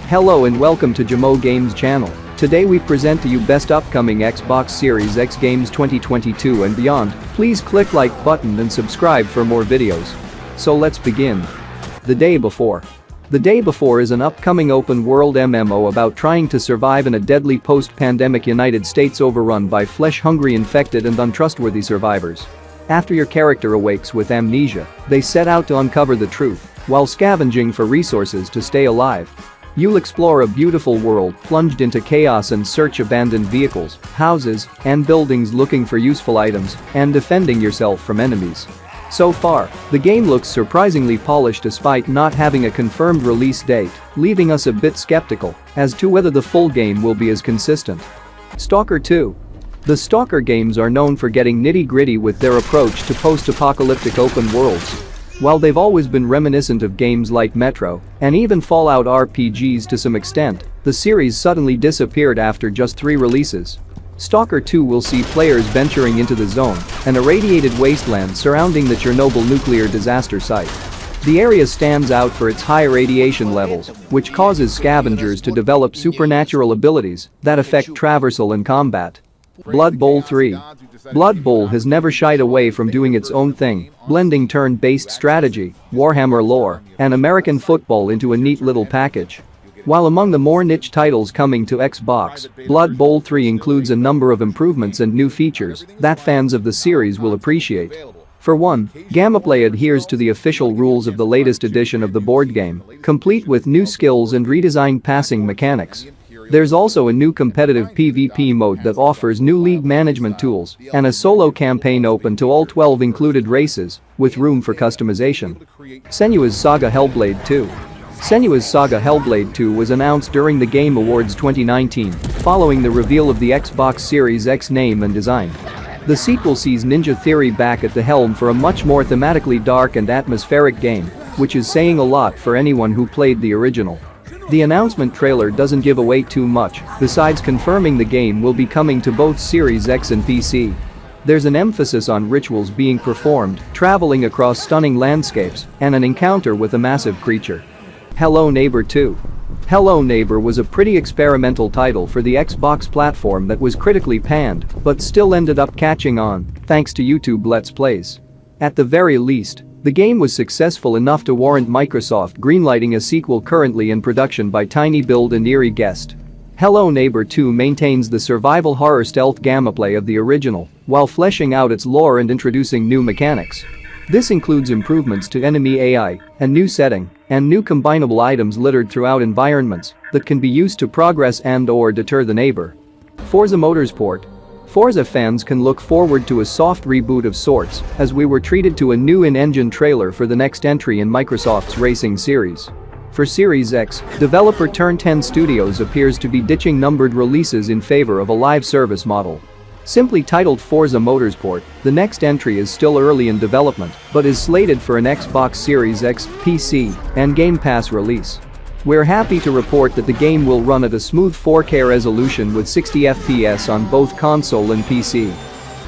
Hello and welcome to Jamo Games channel. Today we present to you best upcoming Xbox Series X games 2022 and beyond. Please click like button and subscribe for more videos. So let's begin. The Day Before. The Day Before is an upcoming open-world MMO about trying to survive in a deadly post-pandemic United States overrun by flesh-hungry infected and untrustworthy survivors. After your character awakes with amnesia, they set out to uncover the truth while scavenging for resources to stay alive. You'll explore a beautiful world plunged into chaos and search abandoned vehicles, houses, and buildings looking for useful items and defending yourself from enemies. So far, the game looks surprisingly polished despite not having a confirmed release date, leaving us a bit skeptical as to whether the full game will be as consistent. S.T.A.L.K.E.R 2. The S.T.A.L.K.E.R games are known for getting nitty-gritty with their approach to post-apocalyptic open worlds. While they've always been reminiscent of games like Metro and even Fallout RPGs to some extent, the series suddenly disappeared after just 3 releases. S.T.A.L.K.E.R 2 will see players venturing into the zone, an irradiated wasteland surrounding the Chernobyl nuclear disaster site. The area stands out for its high radiation levels, which causes scavengers to develop supernatural abilities that affect traversal and combat. Blood Bowl 3. Blood Bowl has never shied away from doing its own thing, blending turn-based strategy, Warhammer lore, and American football into a neat little package. While among the more niche titles coming to Xbox, Blood Bowl 3 includes a number of improvements and new features that fans of the series will appreciate. For one, gameplay adheres to the official rules of the latest edition of the board game, complete with new skills and redesigned passing mechanics. There's also a new competitive PvP mode that offers new league management tools and a solo campaign open to all 12 included races, with room for customization. Senua's Saga Hellblade 2. Senua's Saga Hellblade 2 was announced during the Game Awards 2019, following the reveal of the Xbox Series X name and design. The sequel sees Ninja Theory back at the helm for a much more thematically dark and atmospheric game, which is saying a lot for anyone who played the original. The announcement trailer doesn't give away too much, besides confirming the game will be coming to both Series X and PC. There's an emphasis on rituals being performed, traveling across stunning landscapes, and an encounter with a massive creature. Hello Neighbor 2. Hello Neighbor was a pretty experimental title for the Xbox platform that was critically panned, but still ended up catching on, thanks to YouTube Let's Plays. At the very least, the game was successful enough to warrant Microsoft greenlighting a sequel currently in production by Tiny Build and Eerie Guest. Hello Neighbor 2 maintains the survival horror stealth gameplay of the original, while fleshing out its lore and introducing new mechanics. This includes improvements to enemy AI, a new setting, and new combinable items littered throughout environments that can be used to progress and/or deter the neighbor. Forza Motorsport. Forza fans can look forward to a soft reboot of sorts, as we were treated to a new in-engine trailer for the next entry in Microsoft's racing series. For Series X, developer Turn 10 Studios appears to be ditching numbered releases in favor of a live service model. Simply titled Forza Motorsport, the next entry is still early in development but is slated for an Xbox Series X, PC, and Game Pass release. We're happy to report that the game will run at a smooth 4K resolution with 60 FPS on both console and PC.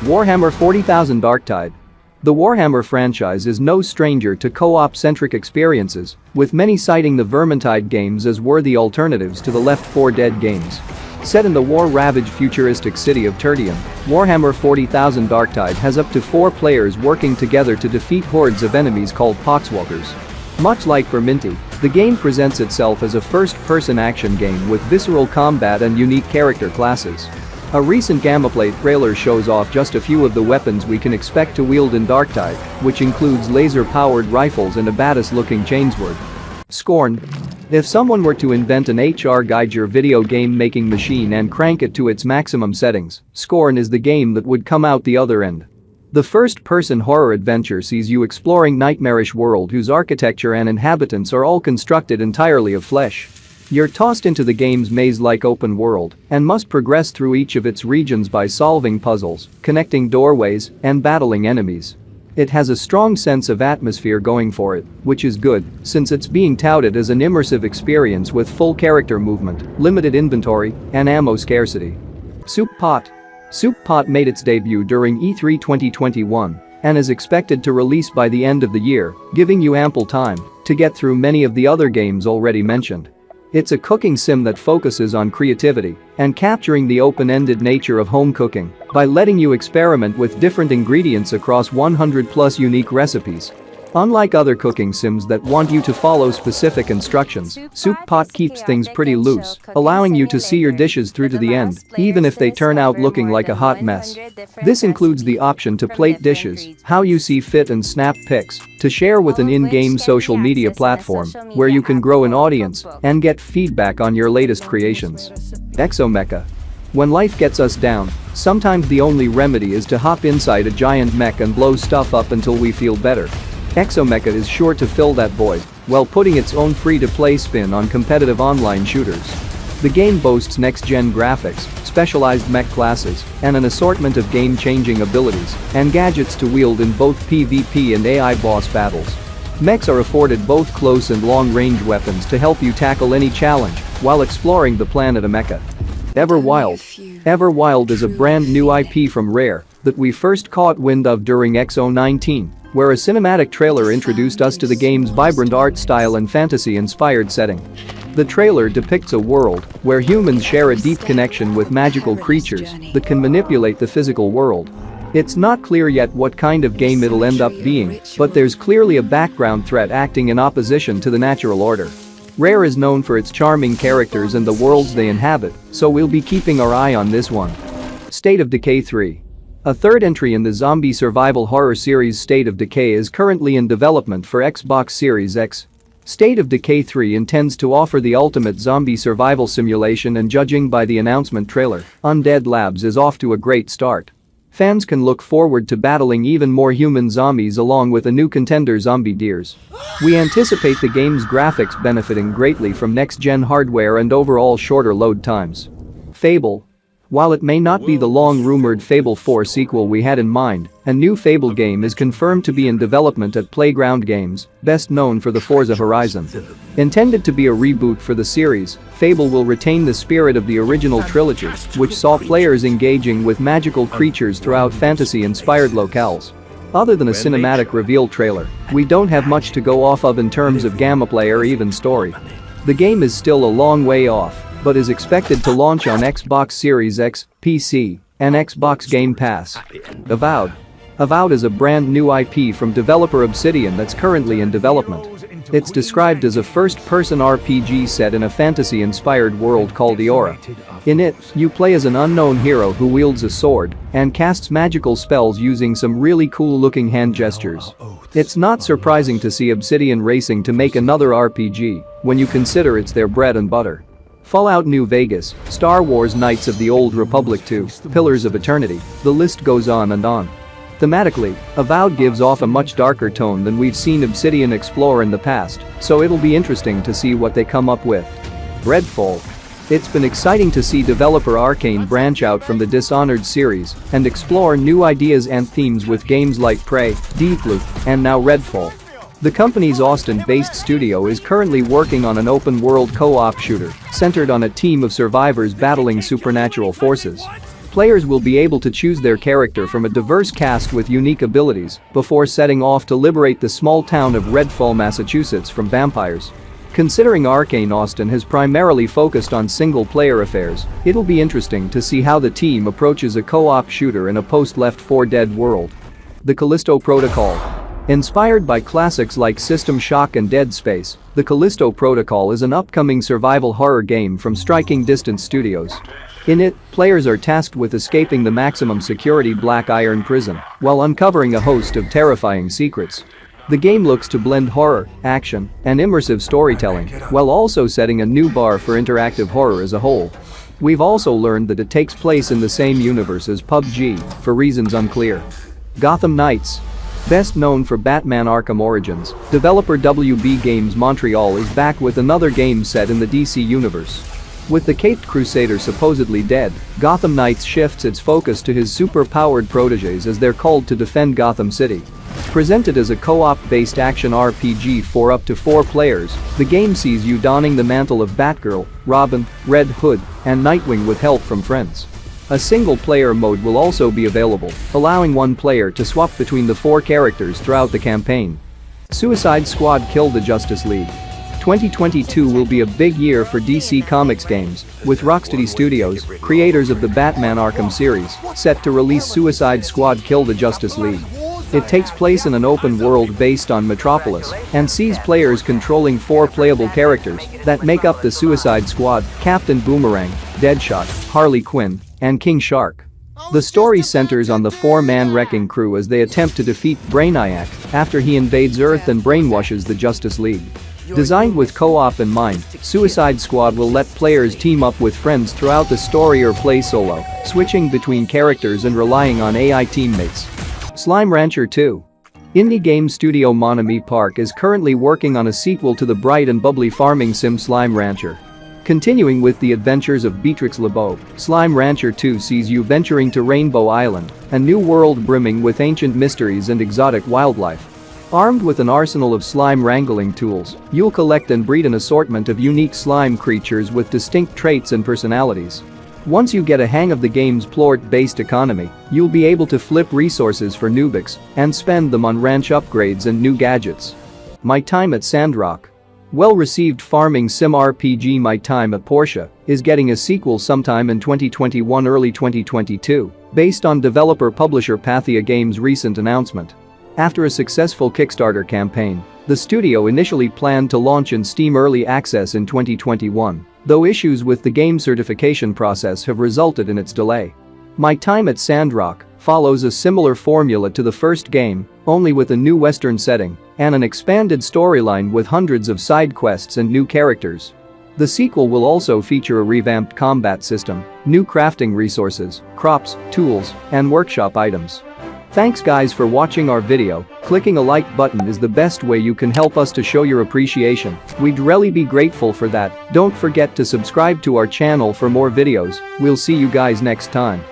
Warhammer 40,000 Darktide. The Warhammer franchise is no stranger to co-op-centric experiences, with many citing the Vermintide games as worthy alternatives to the Left 4 Dead games. Set in the war-ravaged futuristic city of Tertium, Warhammer 40,000 Darktide has up to 4 players working together to defeat hordes of enemies called Poxwalkers. Much like Verminti, the game presents itself as a first-person action game with visceral combat and unique character classes. A recent gameplay trailer shows off just a few of the weapons we can expect to wield in Darktide, which includes laser-powered rifles and a badass-looking chainsword. Scorn. If someone were to invent an HR Geiger video game making machine and crank it to its maximum settings, Scorn is the game that would come out the other end. The first-person horror adventure sees you exploring nightmarish world whose architecture and inhabitants are all constructed entirely of flesh. You're tossed into the game's maze-like open world and must progress through each of its regions by solving puzzles, connecting doorways, and battling enemies. It has a strong sense of atmosphere going for it, which is good, since it's being touted as an immersive experience with full character movement, limited inventory, and ammo scarcity. Soup Pot. Soup Pot made its debut during E3 2021 and is expected to release by the end of the year, giving you ample time to get through many of the other games already mentioned. It's a cooking sim that focuses on creativity and capturing the open-ended nature of home cooking by letting you experiment with different ingredients across 100+ unique recipes. Unlike other cooking sims that want you to follow specific instructions, Soup Pot keeps things pretty loose, allowing you to see your dishes through to the end, even if they turn out looking like a hot mess. This includes the option to plate dishes how you see fit and snap pics to share with an in-game social media platform where you can grow an audience and get feedback on your latest creations. ExoMecha. When life gets us down, sometimes the only remedy is to hop inside a giant mech and blow stuff up until we feel better. ExoMecha is sure to fill that void while putting its own free-to-play spin on competitive online shooters. The game boasts next-gen graphics, specialized mech classes, and an assortment of game-changing abilities and gadgets to wield in both PvP and AI boss battles. Mechs are afforded both close and long-range weapons to help you tackle any challenge while exploring the planet of Mecha. Everwild. Everwild is a brand new IP from Rare that we first caught wind of during Exo 19, where a cinematic trailer introduced us to the game's vibrant art style and fantasy-inspired setting. The trailer depicts a world where humans share a deep connection with magical creatures that can manipulate the physical world. It's not clear yet what kind of game it'll end up being, but there's clearly a background threat acting in opposition to the natural order. Rare is known for its charming characters and the worlds they inhabit, so we'll be keeping our eye on this one. State of Decay 3. A third entry in the zombie survival horror series State of Decay is currently in development for Xbox Series X. State of Decay 3 intends to offer the ultimate zombie survival simulation, and judging by the announcement trailer, Undead Labs is off to a great start. Fans can look forward to battling even more human zombies along with a new contender, zombie deers. We anticipate the game's graphics benefiting greatly from next-gen hardware and overall shorter load times. Fable. While it may not be the long-rumored Fable 4 sequel we had in mind, a new Fable game is confirmed to be in development at Playground Games, best known for the Forza Horizon. Intended to be a reboot for the series, Fable will retain the spirit of the original trilogy, which saw players engaging with magical creatures throughout fantasy-inspired locales. Other than a cinematic reveal trailer, we don't have much to go off of in terms of gameplay or even story. The game is still a long way off, but is expected to launch on Xbox Series X, PC, and Xbox Game Pass. Avowed. Avowed is a brand new IP from developer Obsidian that's currently in development. It's described as a first-person RPG set in a fantasy-inspired world called Eora. In it, you play as an unknown hero who wields a sword and casts magical spells using some really cool-looking hand gestures. It's not surprising to see Obsidian racing to make another RPG when you consider it's their bread and butter. Fallout New Vegas, Star Wars Knights of the Old Republic 2, Pillars of Eternity, the list goes on and on. Thematically, Avowed gives off a much darker tone than we've seen Obsidian explore in the past, so it'll be interesting to see what they come up with. Redfall. It's been exciting to see developer Arcane branch out from the Dishonored series and explore new ideas and themes with games like Prey, Deathloop, and now Redfall. The company's Austin-based studio is currently working on an open-world co-op shooter centered on a team of survivors battling supernatural forces. Players will be able to choose their character from a diverse cast with unique abilities before setting off to liberate the small town of Redfall, Massachusetts from vampires. Considering Arcane Austin has primarily focused on single-player affairs, it'll be interesting to see how the team approaches a co-op shooter in a post-Left 4 Dead world. The Callisto Protocol. Inspired by classics like System Shock and Dead Space, the Callisto Protocol is an upcoming survival horror game from Striking Distance Studios. In it, players are tasked with escaping the maximum security Black Iron prison while uncovering a host of terrifying secrets. The game looks to blend horror, action, and immersive storytelling while also setting a new bar for interactive horror as a whole. We've also learned that it takes place in the same universe as PUBG, for reasons unclear. Gotham Knights. Best known for Batman Arkham Origins, developer WB Games Montreal is back with another game set in the DC universe. With the Caped Crusader supposedly dead, Gotham Knights shifts its focus to his super-powered proteges as they're called to defend Gotham City. Presented as a co-op-based action RPG for up to 4 players, the game sees you donning the mantle of Batgirl, Robin, Red Hood, and Nightwing with help from friends. A single-player mode will also be available, allowing one player to swap between the 4 characters throughout the campaign. Suicide Squad Kill the Justice League. 2022 will be a big year for DC Comics games, with Rocksteady Studios, creators of the Batman Arkham series, set to release Suicide Squad Kill the Justice League. It takes place in an open world based on Metropolis and sees players controlling 4 playable characters that make up the Suicide Squad: Captain Boomerang, Deadshot, Harley Quinn, and King Shark. The story centers on the 4-man wrecking crew as they attempt to defeat Brainiac after he invades Earth and brainwashes the Justice League. Designed with co-op in mind, Suicide Squad will let players team up with friends throughout the story or play solo, switching between characters and relying on AI teammates. Slime Rancher 2. Indie game studio Monami Park is currently working on a sequel to the bright and bubbly farming sim Slime Rancher. Continuing with the adventures of Beatrix LeBeau, Slime Rancher 2 sees you venturing to Rainbow Island, a new world brimming with ancient mysteries and exotic wildlife. Armed with an arsenal of slime wrangling tools, you'll collect and breed an assortment of unique slime creatures with distinct traits and personalities. Once you get a hang of the game's plort-based economy, you'll be able to flip resources for Nubix and spend them on ranch upgrades and new gadgets. My Time at Sandrock. Well-received farming sim RPG My Time at Portia is getting a sequel sometime in 2021 early 2022, based on developer-publisher Pathia Games' recent announcement. After a successful Kickstarter campaign, the studio initially planned to launch in Steam Early Access in 2021, though issues with the game certification process have resulted in its delay. My Time at Sandrock follows a similar formula to the first game, only with a new Western setting and an expanded storyline with hundreds of side quests and new characters. The sequel will also feature a revamped combat system, new crafting resources, crops, tools, and workshop items. Thanks guys for watching our video. Clicking a like button is the best way you can help us to show your appreciation. We'd really be grateful for that. Don't forget to subscribe to our channel for more videos. We'll see you guys next time.